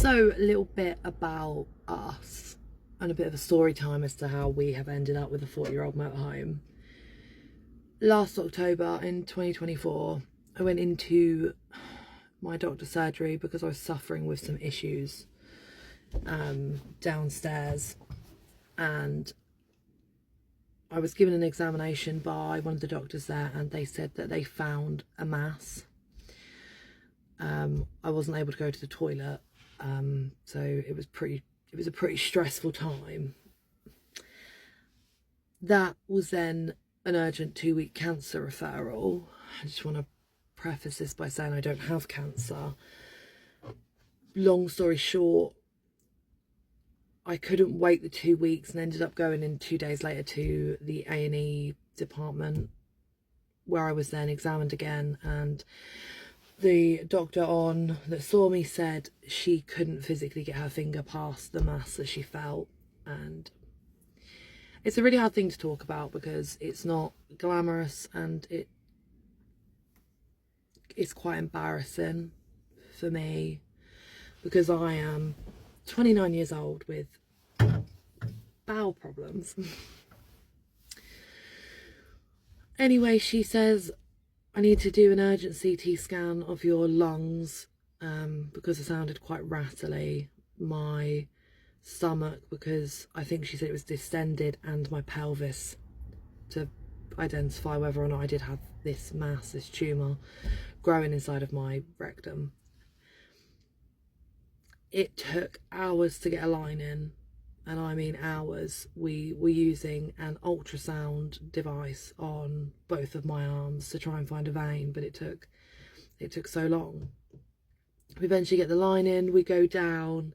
So a little bit about us and a bit of a story time as to how we have ended up with a 40-year-old motorhome. Last October in 2024, I went into my doctor's surgery because I was suffering with some issues downstairs, and I was given an examination by one of the doctors there, and they said that they found a mass. I wasn't able to go to the toilet, so it was a pretty stressful time. That was then an urgent 2-week cancer referral. I just want to preface this by saying I don't have cancer. Long story short, I couldn't wait the 2 weeks and ended up going in 2 days later to the A&E department, where I was then examined again, and the doctor that saw me said she couldn't physically get her finger past the mass that she felt. And it's a really hard thing to talk about because it's not glamorous, and it's quite embarrassing for me because I am 29 years old with bowel problems. Anyway, she says I need to do an urgent CT scan of your lungs because I sounded quite rattly, my stomach because I think she said it was distended, and my pelvis, to identify whether or not I did have this mass, this tumour growing inside of my rectum. It took hours to get a line in, and I mean hours. We were using an ultrasound device on both of my arms to try and find a vein, but it took so long. We eventually get the line in, we go down,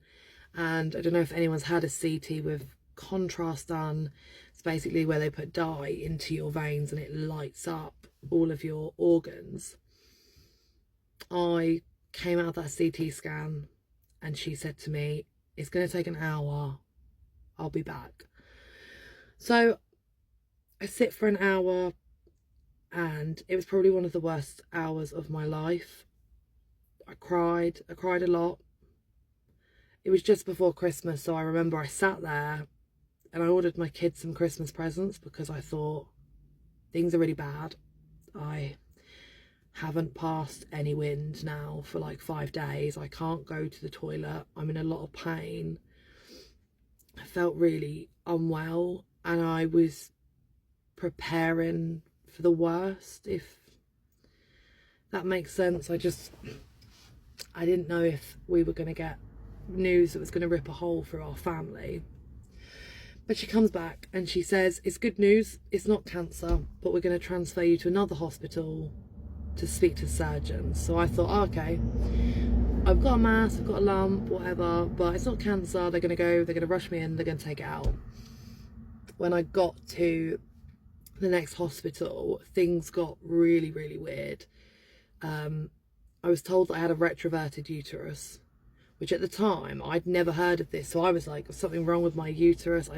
and I don't know if anyone's had a CT with contrast done. It's basically where they put dye into your veins and it lights up all of your organs. I came out of that CT scan and she said to me, it's going to take an hour, I'll be back. So I sit for an hour, and it was probably one of the worst hours of my life. I cried a lot. It was just before Christmas, so I remember I sat there and I ordered my kids some Christmas presents because I thought things are really bad. I haven't passed any wind now for like 5 days. I can't go to the toilet. I'm in a lot of pain. I felt really unwell, and I was preparing for the worst, if that makes sense. I didn't know if we were going to get news that was going to rip a hole through our family. But she comes back and she says, it's good news, it's not cancer, but we're going to transfer you to another hospital to speak to surgeons. So I thought, oh, okay, I've got a mass, I've got a lump, whatever, but it's not cancer. They're going to rush me in, they're going to take it out. When I got to the next hospital, things got really, really weird. I was told that I had a retroverted uterus, which at the time I'd never heard of this. So I was like, there's something wrong with my uterus.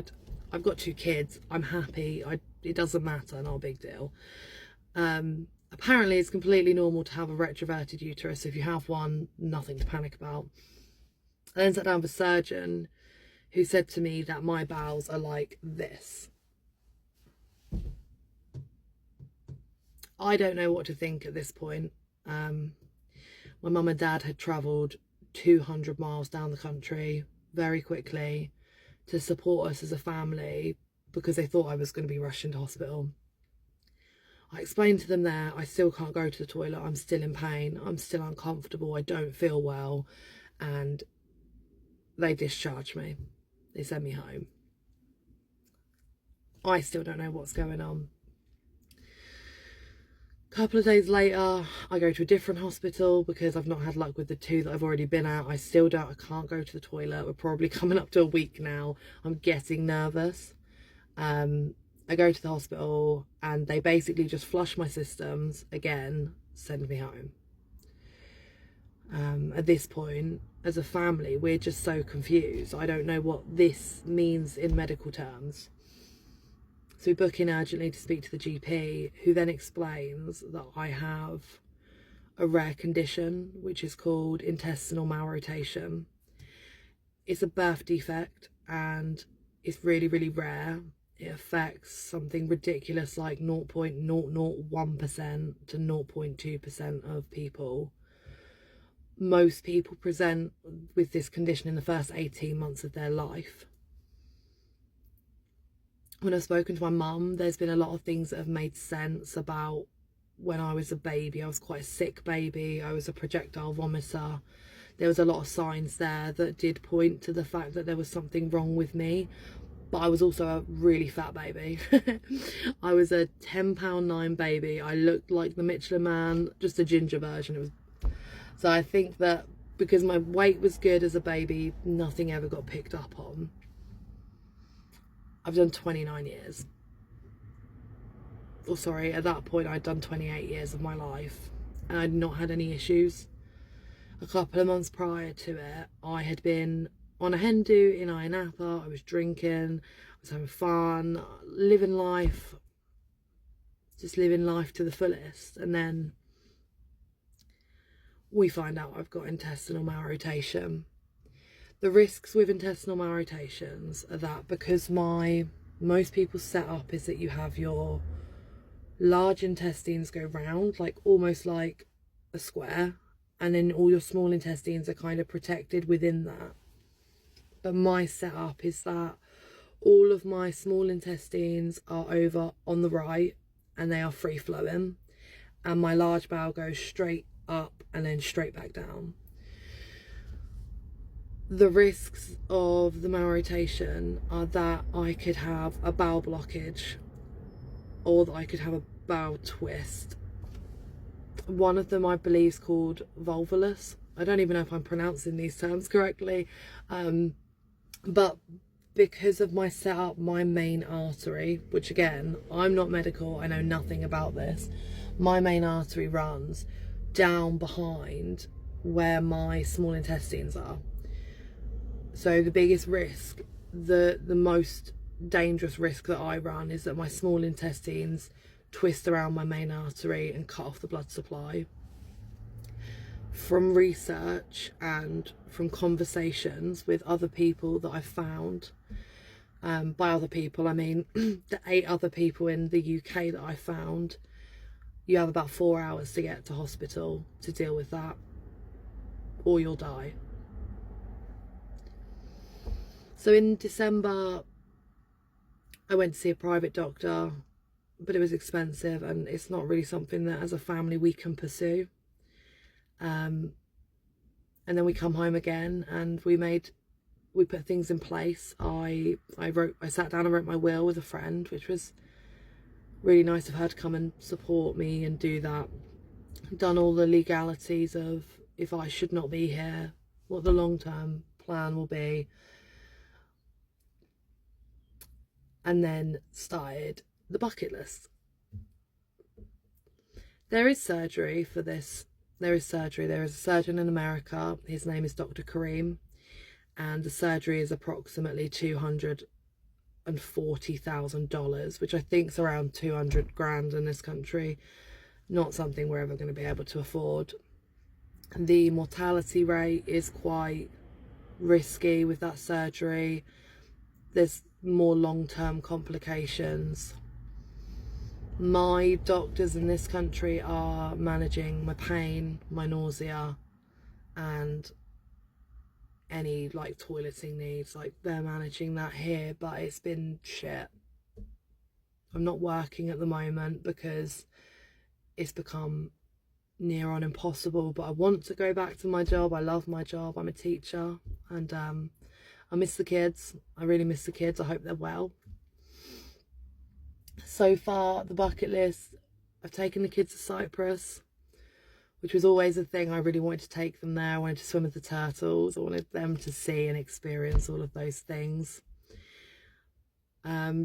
I've got 2 kids, I'm happy, it doesn't matter, not a big deal. Apparently it's completely normal to have a retroverted uterus. If you have one, nothing to panic about. I then sat down with a surgeon who said to me that my bowels are like this. I don't know what to think at this point. My mum and dad had travelled 200 miles down the country very quickly to support us as a family because they thought I was going to be rushed into hospital. I explained to them there, I still can't go to the toilet, I'm still in pain, I'm still uncomfortable, I don't feel well, and they discharged me. They sent me home. I still don't know what's going on. A couple of days later, I go to a different hospital because I've not had luck with the 2 that I've already been at. I can't go to the toilet. We're probably coming up to a week now. I'm getting nervous. I go to the hospital and they basically just flush my systems again, send me home. At this point, as a family, we're just so confused. I don't know what this means in medical terms. So we book in urgently to speak to the GP, who then explains that I have a rare condition which is called intestinal malrotation. it's a birth defect and it's really, really rare. It affects something ridiculous like 0.001% to 0.2% of people. Most people present with this condition in the first 18 months of their life. When I've spoken to my mum, there's been a lot of things that have made sense about when I was a baby. I was quite a sick baby. I was a projectile vomiter. There was a lot of signs there that did point to the fact that there was something wrong with me. But I was also a really fat baby. I was a 10 £9 baby. I looked like the Michelin Man, just a ginger version. So I think that because my weight was good as a baby, nothing ever got picked up on. I've done 29 years. Or sorry, at that point I'd done 28 years of my life and I'd not had any issues. A couple of months prior to it, I had been on a hen do in Ayia Napa. I was drinking, I was having fun, living life, just living life to the fullest. And then we find out I've got intestinal malrotation. The risks with intestinal malrotations are that because most people's setup is that you have your large intestines go round, like almost like a square, and then all your small intestines are kind of protected within that. But my setup is that all of my small intestines are over on the right and they are free flowing, and my large bowel goes straight up and then straight back down. The risks of the malrotation are that I could have a bowel blockage or that I could have a bowel twist. One of them I believe is called volvulus. I don't even know if I'm pronouncing these terms correctly, but because of my setup, my main artery, which again, I'm not medical, I know nothing about this, my main artery runs down behind where my small intestines are. So the biggest risk, the most dangerous risk that I run is that my small intestines twist around my main artery and cut off the blood supply. From research and from conversations with other people that I've found, by other people I mean the 8 other people in the UK that I found, you have about 4 hours to get to hospital to deal with that, or you'll die. So in December, I went to see a private doctor, but it was expensive and it's not really something that as a family we can pursue. And then we come home again and we put things in place. I sat down and wrote my will with a friend, which was really nice of her to come and support me and do that. Done all the legalities of if I should not be here, what the long-term plan will be. And then started the bucket list. There is surgery for this. There is surgery. There is a surgeon in America. His name is Dr. Kareem. And the surgery is approximately $240,000, which I think is around 200 grand in this country. Not something we're ever going to be able to afford. The mortality rate is quite risky with that surgery. There's more long-term complications. My doctors in this country are managing my pain, my nausea, and any like toileting needs. Like they're managing that here, but it's been shit. I'm not working at the moment because it's become near on impossible, but I want to go back to my job. I love my job. I'm a teacher and I miss the kids. I really miss the kids. I hope they're well. So far, the bucket list, I've taken the kids to Cyprus, which was always a thing. I really wanted to take them there. I wanted to swim with the turtles. I wanted them to see and experience all of those things.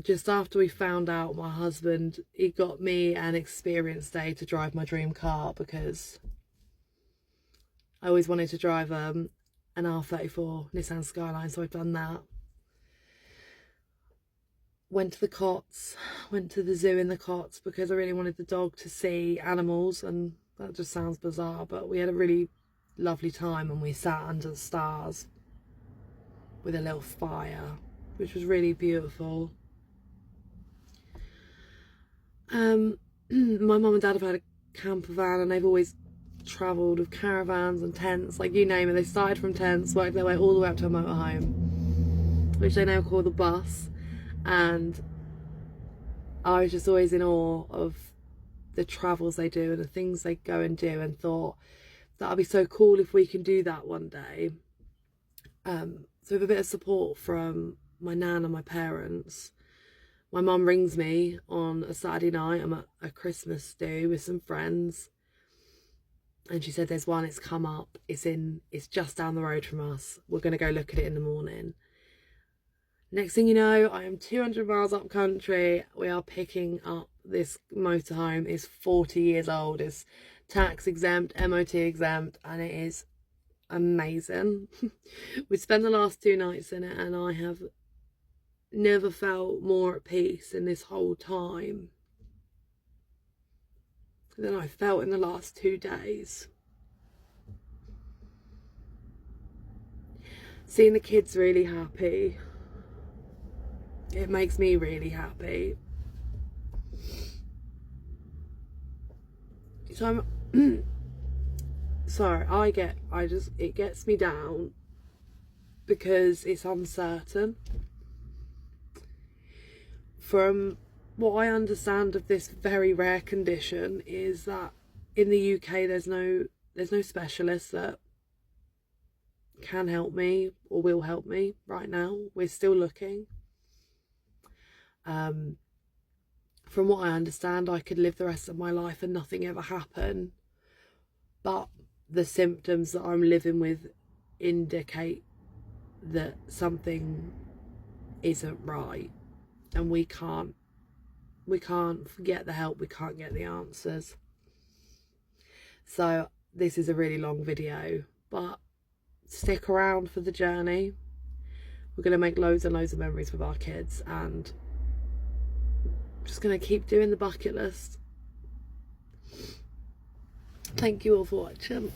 Just after we found out, my husband, he got me an experience day to drive my dream car because I always wanted to drive an R34 Nissan Skyline, so I've done that. Went to the Cots, went to the zoo in the Cots because I really wanted the dog to see animals, and that just sounds bizarre, but we had a really lovely time and we sat under the stars. with a little fire, which was really beautiful. My mum and dad have had a camper van, and they've always travelled with caravans and tents, like you name it. They started from tents, worked their way all the way up to a motorhome, which they now call the bus. And I was just always in awe of the travels they do and the things they go and do, and thought that'd be so cool if we can do that one day. So with a bit of support from my nan and my parents, my mum rings me on a Saturday night. I'm at a Christmas do with some friends, and she said there's one, it's come up, it's just down the road from us, we're going to go look at it in the morning. Next thing you know, I am 200 miles up country. We are picking up this motorhome. It's 40 years old, it's tax exempt, MOT exempt, and it is amazing. We spent the last 2 nights in it, and I have never felt more at peace in this whole time than I felt in the last 2 days. Seeing the kids really happy, it makes me really happy. So I'm sorry, it gets me down because it's uncertain. From what I understand of this very rare condition is that in the UK there's no specialist that can help me or will help me right now. We're still looking. From what I understand, I could live the rest of my life and nothing ever happen, but the symptoms that I'm living with indicate that something isn't right, and we can't get the help, we can't get the answers. So this is a really long video, but stick around for the journey. We're going to make loads and loads of memories with our kids, and just going to keep doing the bucket list. Thank you all for watching.